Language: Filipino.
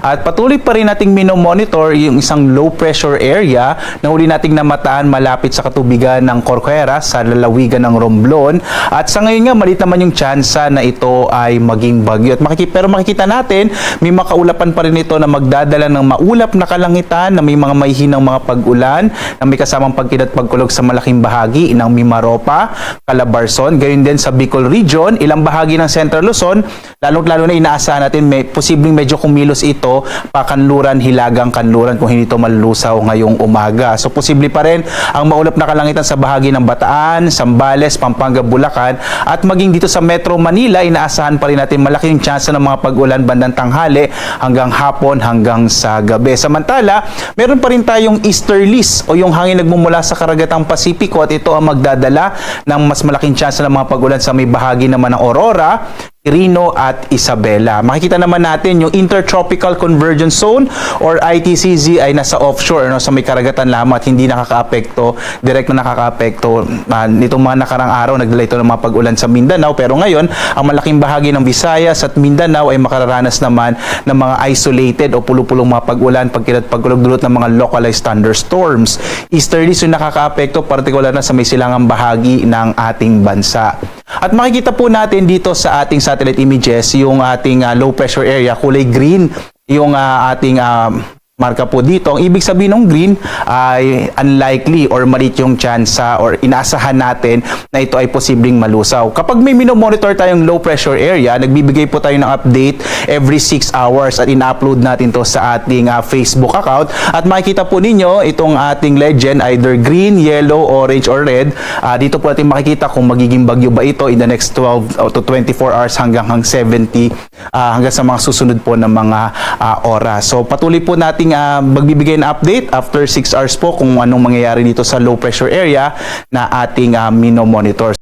At patuloy pa rin nating minomonitor yung isang low pressure area na huli nating namataan malapit sa katubigan ng Corcuera sa lalawigan ng Romblon. At sa ngayon nga, malit naman yung tsansa na ito ay maging bagyo. Pero makikita natin, may makaulapan pa rin ito na magdadala ng maulap na kalangitan, na may mga maihinang mga pag-ulan, na may kasamang pagkid at pagkulog sa malaking bahagi ng Mimaropa, Calabarzon, gayon din sa Bicol Region, ilang bahagi ng Central Luzon, lalo na inaasahan natin may posibleng medyo kumilos ito pa Kanluran, Hilagang Kanluran kung hindi ito malulusaw ngayong umaga. So posible pa rin ang maulap na kalangitan sa bahagi ng Bataan, Zambales, Pampanga, Bulacan at maging dito sa Metro Manila, inaasahan pa rin natin malaking tsansa ng mga pag-ulan bandang tanghali hanggang hapon hanggang sa gabi. Samantala, meron pa rin tayong easterlies o yung hangin nagmumula sa karagatang Pasipiko at ito ang magdadala ng mas malaking tsansa ng mga pag-ulan sa may bahagi naman ng Aurora, Quirino at Isabela. Makikita naman natin yung Intertropical Convergence Zone or ITCZ ay nasa offshore, sa may karagatan lamang at hindi nakakaapekto, direct na nakakaapekto. Nitong mga nakarang araw, nagdala ito ng mga pag-ulan sa Mindanao, pero ngayon, ang malaking bahagi ng Visayas at Mindanao ay makararanas naman ng mga isolated o pulupulong mga pag-ulan, pagkilat pagkulog dulot ng mga localized thunderstorms. Easterlies yung nakakaapekto, partikular na sa may silangang bahagi ng ating bansa. At makikita po natin dito sa ating satellite images yung ating low pressure area, kulay green yung ating marka po dito. Ang ibig sabihin ng green ay unlikely or maliit yung tsansa or inaasahan natin na ito ay posibleng malusaw. Kapag may minomonitor tayong low pressure area, nagbibigay po tayo ng update every 6 hours at ina-upload natin to sa ating Facebook account. At makikita po ninyo itong ating legend, either green, yellow, orange, or red. Dito po natin makikita kung magiging bagyo ba ito in the next 12 to 24 hours hanggang 70 hanggang sa mga susunod po ng mga oras. So patuloy po natin magbibigay ng update after 6 hours po kung anong mangyayari dito sa low pressure area na ating minomonitor.